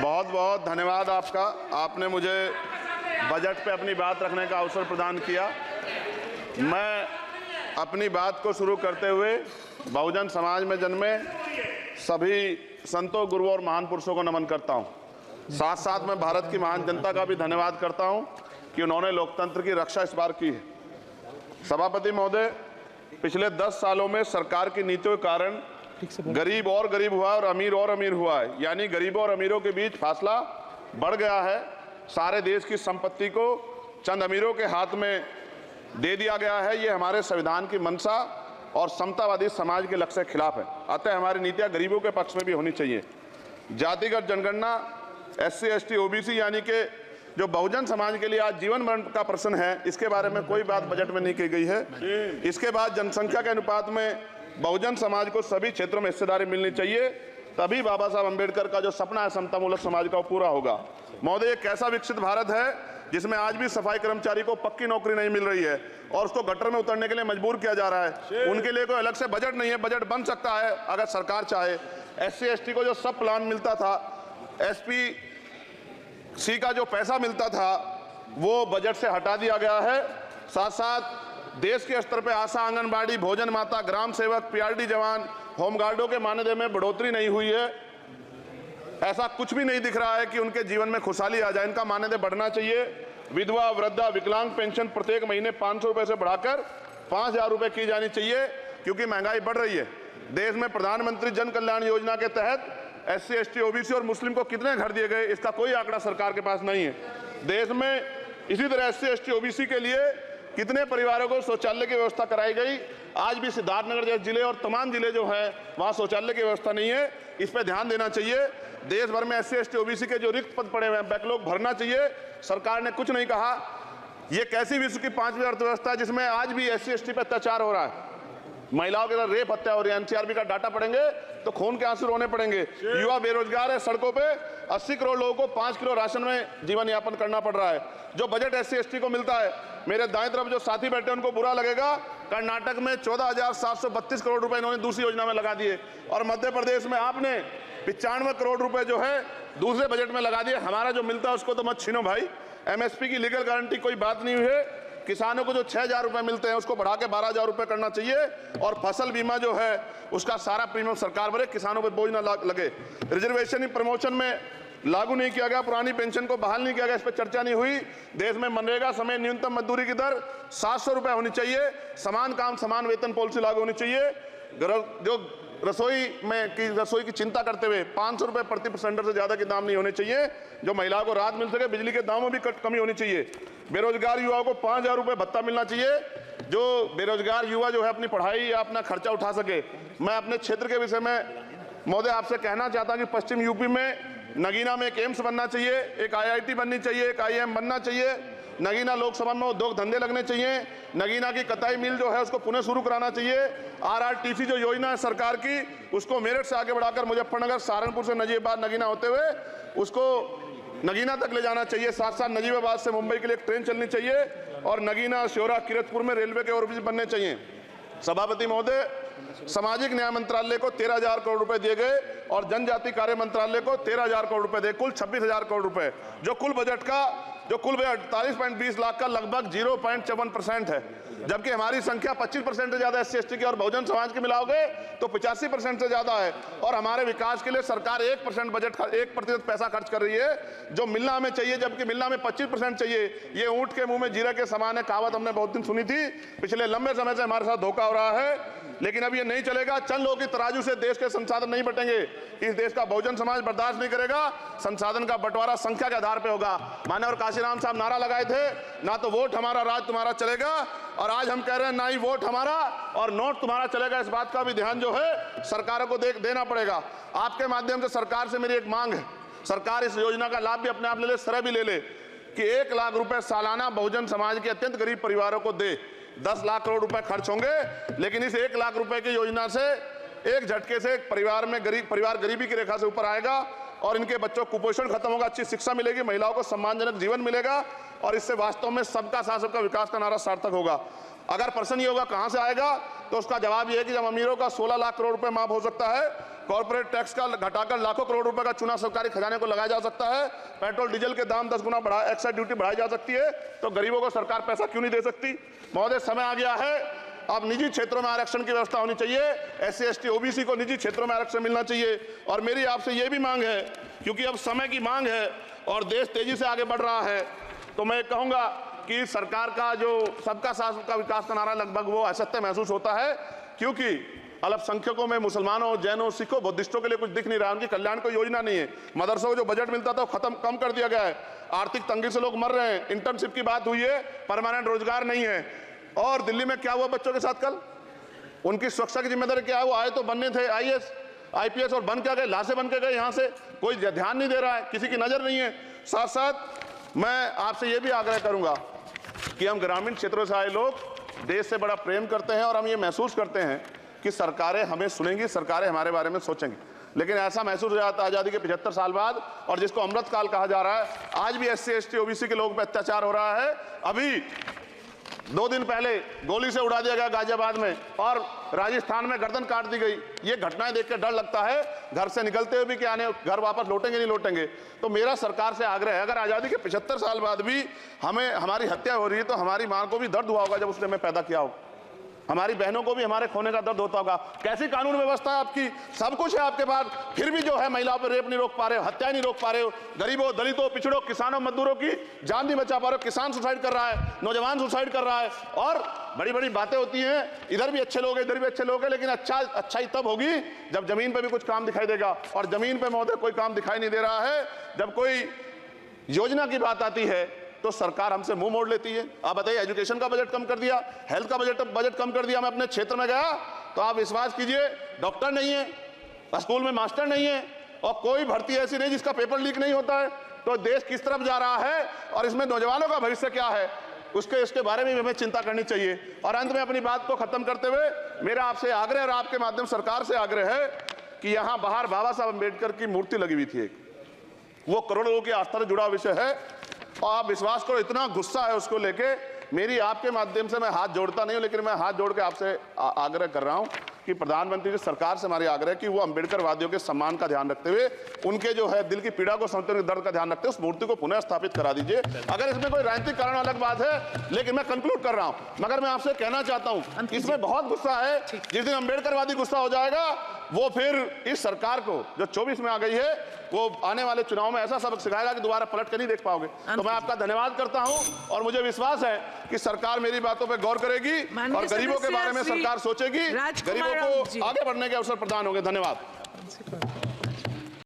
बहुत बहुत धन्यवाद आपका। आपने मुझे बजट पे अपनी बात रखने का अवसर प्रदान किया। मैं अपनी बात को शुरू करते हुए बहुजन समाज में जन्मे सभी संतों, गुरुओं और महान पुरुषों को नमन करता हूं। साथ साथ मैं भारत की महान जनता का भी धन्यवाद करता हूं कि उन्होंने लोकतंत्र की रक्षा इस बार की है। सभापति महोदय, पिछले 10 सालों में सरकार की नीतियों के कारण गरीब और गरीब हुआ और अमीर हुआ है, यानी गरीबों और अमीरों के बीच फासला बढ़ गया है। सारे देश की संपत्ति को चंद अमीरों के हाथ में दे दिया गया है। ये हमारे संविधान की मंशा और समतावादी समाज के लक्ष्य के खिलाफ है। अतः हमारी नीतियां गरीबों के पक्ष में भी होनी चाहिए। जातिगत जनगणना, SC, ST, OBC यानी कि जो बहुजन समाज के लिए आज जीवन मरण का प्रश्न है, इसके बारे में कोई बात बजट में नहीं की गई है। इसके बाद जनसंख्या के अनुपात में बहुजन समाज को सभी क्षेत्रों में हिस्सेदारी मिलनी चाहिए, तभी बाबा साहब अम्बेडकर का जो सपना है समतामूलक समाज का, वो पूरा होगा। महोदय, एक ऐसा विकसित भारत है जिसमें आज भी सफाई कर्मचारी को पक्की नौकरी नहीं मिल रही है और उसको गटर में उतरने के लिए मजबूर किया जा रहा है। उनके लिए कोई अलग से बजट नहीं है। बजट बन सकता है अगर सरकार चाहे। SC, ST को जो सब प्लान मिलता था, SPC का जो पैसा मिलता था, वो बजट से हटा दिया गया है। साथ साथ देश के स्तर पे आशा, आंगनबाड़ी, भोजन माता, ग्राम सेवक, PRD जवान, होमगार्डों के मानदेय में बढ़ोतरी नहीं हुई है। ऐसा कुछ भी नहीं दिख रहा है कि उनके जीवन में खुशहाली आ जाए। इनका मानदेय बढ़ना चाहिए। विधवा, वृद्धा, विकलांग पेंशन प्रत्येक महीने 500 रुपए से बढ़ाकर 5000 रुपए की जानी चाहिए, क्योंकि महंगाई बढ़ रही है। देश में प्रधानमंत्री जन कल्याण योजना के तहत SC, ST, OBC और मुस्लिम को कितने घर दिए गए, इसका कोई आंकड़ा सरकार के पास नहीं है। देश में इसी तरह SC, ST, OBC के लिए कितने परिवारों को शौचालय की व्यवस्था कराई गई। आज भी सिद्धार्थनगर जैसे जिले और तमाम जिले जो हैं, वहां शौचालय की व्यवस्था नहीं है। इस पर ध्यान देना चाहिए। देश भर में SC, ST, OBC के जो रिक्त पद पड़े हुए हैं, बैकलॉग भरना चाहिए। सरकार ने कुछ नहीं कहा। ये कैसी विश्व की 5वीं अर्थव्यवस्था है जिसमें आज भी SC, ST पे अत्याचार हो रहा है, महिलाओं के साथ रेप हत्या हो रही है। NCRB का डाटा पढ़ेंगे तो खून के आंसू रोने पड़ेंगे। युवा बेरोजगार है, सड़कों पे 80 करोड़ लोगों को 5 किलो राशन में जीवन यापन करना पड़ रहा है। जो बजट SC, ST को मिलता है, मेरे दाएं तरफ जो साथी बैठे उनको बुरा लगेगा, कर्नाटक में 14,732 करोड़ रुपए इन्होंने दूसरी योजना में लगा दिए और मध्य प्रदेश में आपने 95 करोड़ रुपए जो है दूसरे बजट में लगा दिए। हमारा जो मिलता है उसको तो मत छीनो भाई। MSP की लीगल गारंटी कोई बात नहीं हुई है। किसानों को जो 6,000 रुपए मिलते हैं उसको बढ़ा के 12,000 रुपए करना चाहिए और फसल बीमा जो है उसका सारा प्रीमियम सरकार भरे, किसानों पर बोझ ना लगे। रिजर्वेशन प्रमोशन में लागू नहीं किया गया, पुरानी पेंशन को बहाल नहीं किया गया, इस पर चर्चा नहीं हुई। देश में मनरेगा समय न्यूनतम मजदूरी की दर 700 रुपए होनी चाहिए। समान काम समान वेतन पॉलिसी लागू होनी चाहिए। जो रसोई की चिंता करते हुए 500 रुपए प्रति सिलेंडर से ज्यादा के दाम नहीं होने चाहिए, जो महिलाओं को राहत मिल सके। बिजली के दामों में भी कमी होनी चाहिए। बेरोजगार युवाओं को 5,000 रुपए भत्ता मिलना चाहिए, जो बेरोजगार युवा जो है अपनी पढ़ाई या अपना खर्चा उठा सके। मैं अपने क्षेत्र के विषय में महोदय आपसे कहना चाहता हूं कि पश्चिम यूपी में नगीना में एक एम्स बनना चाहिए, एक IIT बननी चाहिए, एक IIM बनना चाहिए। नगीना लोकसभा में उद्योग धंधे लगने चाहिए। नगीना की कताई मिल जो है उसको पुनः शुरू कराना चाहिए। RRTC जो योजना है सरकार की, उसको मेरठ से आगे बढ़ाकर मुजफ्फरनगर, सहारनपुर से नजीबाबाद, नगीना होते हुए उसको नगीना तक ले जाना चाहिए। साथ साथ नजीबाबाद से मुंबई के लिए एक ट्रेन चलनी चाहिए और नगीना, श्योरा, किरतपुर में रेलवे के ओवरब्रिज बनने चाहिए। सभापति महोदय, सामाजिक न्याय मंत्रालय को 13,000 करोड़ रुपए दिए गए और जनजाति कार्य मंत्रालय को 13,000 करोड़ रुपए दिए, कुल 26,000 करोड़ रुपए, जो कुल बजट 48.20 लाख का लगभग 0.54% है। जबकि हमारी संख्या 25% से ज्यादा SC, ST की और बहुजन समाज की मिलाओगे तो 85% से ज्यादा है। और हमारे विकास के लिए सरकार 1% बजट 1% पैसा खर्च कर रही है, जो मिलना हमें चाहिए, जबकि मिलना में 25% चाहिए। ये ऊंट के मुंह में जीरा के समान है, कहावत हमने बहुत दिन सुनी थी। पिछले लंबे समय से हमारे साथ धोखा हो रहा है, लेकिन अब ये नहीं चलेगा। चंद लोगों की तराजू से देश के संसाधन नहीं बटेंगे। इस देश का बहुजन समाज बर्दाश्त नहीं करेगा। संसाधन का बंटवारा संख्या के आधार पर होगा। माननीय काशीराम साहब नारा लगाए थे, ना तो वोट हमारा राज तुम्हारा चलेगा, और आज हम कह रहे हैं ना ही वोट हमारा और नोट तुम्हारा चलेगा। इस बात का भी ध्यान जो है सरकारों को देना पड़ेगा। आपके माध्यम से सरकार से मेरी एक मांग है, सरकार इस योजना का लाभ भी अपने आप ले ले, श्रेय भी ले ले कि 1 लाख रुपए सालाना बहुजन समाज के अत्यंत गरीब परिवारों को दे। 10 लाख करोड़ रुपए खर्च होंगे, लेकिन इस 1 लाख रुपए की योजना से एक झटके से परिवार गरीबी की रेखा से ऊपर आएगा और इनके बच्चों को कुपोषण खत्म होगा, अच्छी शिक्षा मिलेगी, महिलाओं को सम्मानजनक जीवन मिलेगा और इससे वास्तव में सबका साथ सबका विकास का नारा सार्थक होगा। अगर प्रश्न ये होगा कहां से आएगा, तो उसका जवाब ये है कि जब अमीरों का 16 लाख करोड़ रुपए माफ हो सकता है, कॉर्पोरेट टैक्स का घटाकर लाखों करोड़ रुपए का चूना सरकारी खजाने को लगाया जा सकता है। पेट्रोल डीजल के दाम 10 गुना एक्साइज ड्यूटी बढ़ाई जा सकती है। तो गरीबों को सरकार पैसा क्यों नहीं दे सकती? महोदय, समय आ गया है, अब निजी क्षेत्रों में आरक्षण की व्यवस्था होनी चाहिए। SC ST OBC को निजी क्षेत्रों में आरक्षण मिलना चाहिए। और मेरी आपसे ये भी मांग है, क्योंकि अब समय की मांग है और देश तेजी से आगे बढ़ रहा है, तो मैं कहूंगा कि सरकार का जो सबका साथ सबका विकास का नारा लगभग वो असत्य महसूस होता है, क्योंकि अल्पसंख्यकों में मुसलमानों, जैनों, सिखों, बुद्धिस्टों के लिए कुछ दिख नहीं रहा, उनकी कल्याण कोई योजना नहीं है। मदरसों को जो बजट मिलता था वो कम कर दिया गया है। आर्थिक तंगी से लोग मर रहे हैं। इंटर्नशिप की बात हुई है, परमानेंट रोजगार नहीं है। और दिल्ली में क्या हुआ बच्चों के साथ कल? उनकी सुरक्षा की जिम्मेदारी क्या है? वो आए तो बनने थे IAS IPS और बन क्या गए? लाशें बन के गए। यहाँ से कोई ध्यान नहीं दे रहा है, किसी की नजर नहीं है। साथ साथ मैं आपसे ये भी आग्रह करूंगा कि हम ग्रामीण क्षेत्रों से आए लोग देश से बड़ा प्रेम करते हैं और हम ये महसूस करते हैं कि सरकारें हमें सुनेंगी, सरकारें हमारे बारे में सोचेंगी। लेकिन ऐसा महसूस हो जाता है आज़ादी के 75 साल बाद, और जिसको अमृतकाल कहा जा रहा है, आज भी SC ST OBC के लोगों पर अत्याचार हो रहा है। अभी 2 दिन पहले गोली से उड़ा दिया गया गाजियाबाद में, और राजस्थान में गर्दन काट दी गई। ये घटनाएं देख कर डर लगता है, घर से निकलते हुए भी कि आने घर वापस लौटेंगे नहीं लौटेंगे। तो मेरा सरकार से आग्रह है, अगर आज़ादी के 75 साल बाद भी हमारी हत्या हो रही है, तो हमारी मां को भी दर्द हुआ होगा जब उसने हमें पैदा किया हो। हमारी बहनों को भी हमारे खोने का दर्द होता होगा। कैसी कानून व्यवस्था है आपकी? सब कुछ है आपके पास, फिर भी जो है महिलाओं पर रेप नहीं रोक पा रहे हो, हत्या नहीं रोक पा रहे हो, गरीबों, दलितों, पिछड़ों, किसानों, मजदूरों की जान नहीं बचा पा रहे हो। किसान सुसाइड कर रहा है, नौजवान सुसाइड कर रहा है, और बड़ी बड़ी बातें होती हैं, इधर भी अच्छे लोग हैं, इधर भी अच्छे लोग हैं, लेकिन अच्छाई तब होगी जब जमीन पर भी कुछ काम दिखाई देगा। और जमीन पर महोदय कोई काम दिखाई नहीं दे रहा है। जब कोई योजना की बात आती है तो सरकार हमसे मुंह मोड़ लेती है। आप बताइए, एजुकेशन का बजट कम कर दिया, हेल्थ का बजट कम कर दिया। मैं अपने क्षेत्र में गया तो आप विश्वास कीजिए, डॉक्टर नहीं है, स्कूल में मास्टर नहीं है, और कोई भर्ती ऐसी नहीं जिसका पेपर लीक नहीं होता है। तो देश किस तरफ जा रहा है और इसमें नौजवानों का भविष्य क्या है, इसके बारे में भी हमें चिंता करनी चाहिए। और अंत में अपनी बात को खत्म करते हुए मेरा आपसे आग्रह और आपके माध्यम सरकार से आग्रह है कि यहाँ बाहर बाबा साहब अम्बेडकर की मूर्ति लगी हुई थी, वो करोड़ों लोगों की आस्था से जुड़ा विषय है, और आप विश्वास करो इतना गुस्सा है उसको लेके। मेरी आपके माध्यम से, मैं हाथ जोड़ता नहीं हूं, लेकिन मैं हाथ जोड़ के आपसे आग्रह कर रहा हूं कि प्रधानमंत्री जी, सरकार से हमारी आग्रह कि वो अम्बेडकर वादियों के सम्मान का ध्यान रखते हुए, उनके जो है दिल की पीड़ा को समझते हुए, दर्द का ध्यान रखते हुए उस मूर्ति को पुनः स्थापित करा दीजिए। अगर इसमें कोई राजनीतिक कारण अलग बात है, लेकिन मैं कंक्लूड कर रहा हूं। मगर मैं आपसे कहना चाहता हूं, इसमें बहुत गुस्सा है। जिस दिन अम्बेडकरवादी गुस्सा हो जाएगा, वो फिर इस सरकार को जो 24 में आ गई है, वो आने वाले चुनाव में ऐसा सबक सिखाएगा कि दोबारा पलट कर नहीं देख पाओगे। तो मैं आपका धन्यवाद करता हूं, और मुझे विश्वास है कि सरकार मेरी बातों पर गौर करेगी और गरीबों के बारे में सरकार सोचेगी, गरीबों को आगे बढ़ने के अवसर प्रदान होंगे। धन्यवाद।